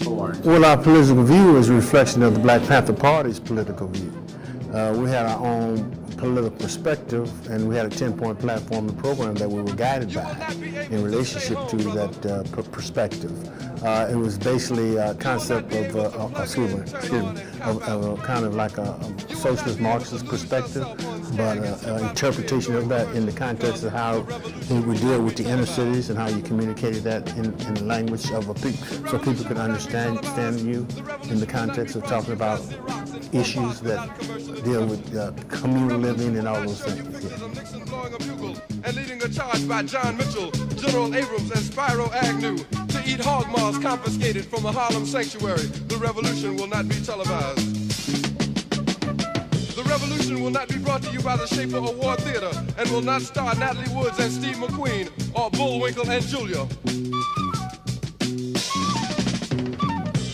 political art? Well, our political view is a reflection of the Black Panther Party's political view. We had our own political perspective, and we had a 10-point platform and program that we were guided by in relationship to that perspective. It was basically a concept of kind of like a socialist Marxist perspective, but interpretation of that in the context of how we deal with the inner cities and how you communicated that in the language of a people, so people could understand you in the context of talking about issues that deal with communal living and all those things. Yeah. And leading a charge by John Mitchell, General Abrams, and Spyro Agnew to eat hog maws confiscated from a Harlem sanctuary. The revolution will not be televised. The revolution will not be brought to you by the Schaefer Award Theater and will not star Natalie Woods and Steve McQueen or Bullwinkle and Julia.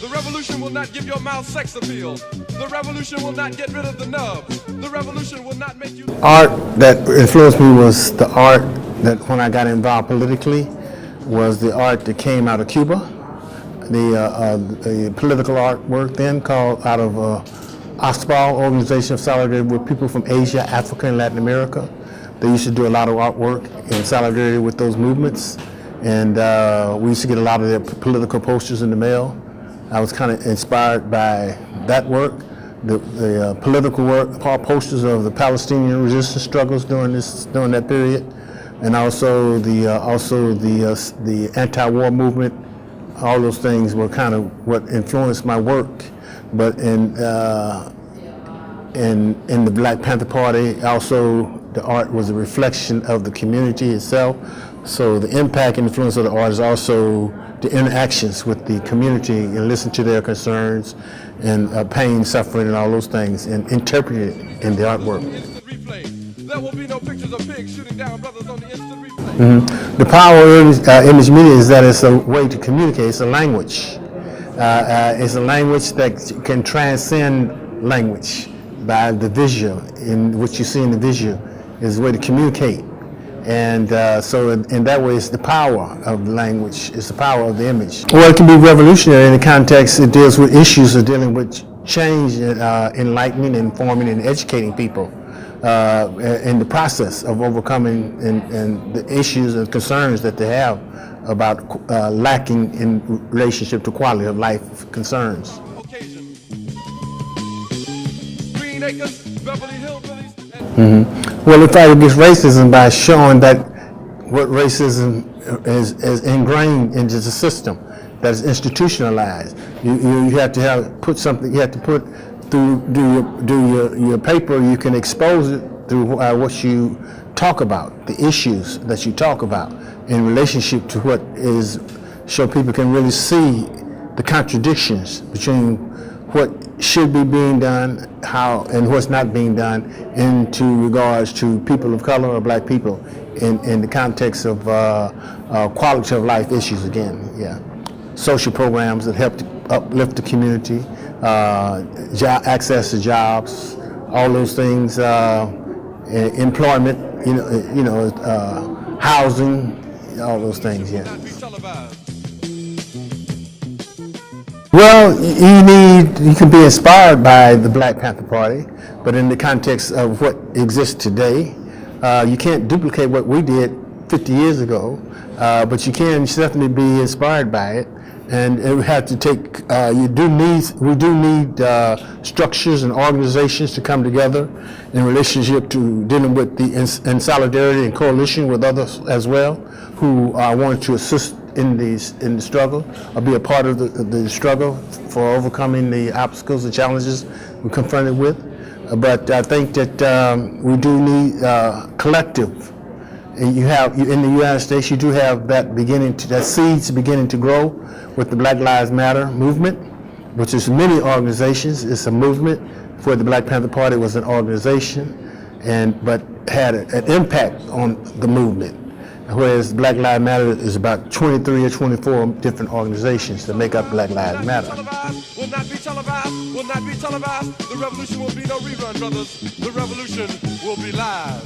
The revolution will not give your mouth sex appeal. The revolution will not get rid of the nubs. The revolution will not make you... Art that influenced me was the art that, when I got involved politically, was the art that came out of Cuba. The political artwork then called out of OSPAL, Organization of Solidarity with People from Asia, Africa, and Latin America. They used to do a lot of artwork in solidarity with those movements, and we used to get a lot of their political posters in the mail. I was kind of inspired by that work, the political work, posters of the Palestinian resistance struggles during that period, and also the anti-war movement. All those things were kind of what influenced my work. But in the Black Panther Party, also the art was a reflection of the community itself. So the impact and influence of the art is also the interactions with the community and listen to their concerns and pain, suffering, and all those things, and interpret it in the artwork. There will be no pictures of pigs shooting down brothers on the instant replay. Mm-hmm. The power of image media is that it's a way to communicate. It's a language. It's a language that can transcend language by the visual, in what you see in the visual is a way to communicate. And so in that way, it's the power of the language, it's the power of the image. Well, it can be revolutionary in the context it deals with issues of dealing with change, enlightening, informing, and educating people in the process of overcoming and the issues and concerns that they have about lacking in relationship to quality of life concerns. Green Acres, Beverly Hillbillies. Mm-hmm. Well, the fight against racism by showing that what racism is ingrained into the system, that is institutionalized. You have to put something. You have to put do your paper. You can expose it through what you talk about, the issues that you talk about in relationship to what is, so people can really see the contradictions between what should be being done, how, and what's not being done into regards to people of color or black people in the context of quality of life issues again, yeah. Social programs that help to uplift the community, access to jobs, all those things, employment, housing, all those things, yeah. Well, you can be inspired by the Black Panther Party, but in the context of what exists today, you can't duplicate what we did 50 years ago, but you can definitely be inspired by it. And it would have to take, we do need structures and organizations to come together in relationship to dealing with in solidarity and coalition with others as well, who want to assist in the struggle, or be a part of the struggle for overcoming the obstacles and challenges we're confronted with. But I think that we do need collective. You have in the United States, you do have that seeds beginning to grow with the Black Lives Matter movement, which is many organizations. It's a movement. For the Black Panther Party was an organization, but had an impact on the movement. Whereas Black Lives Matter is about 23 or 24 different organizations that make up Black Lives Matter. Will not be televised, will not be televised. The revolution will be no rerun, brothers. The revolution will be live.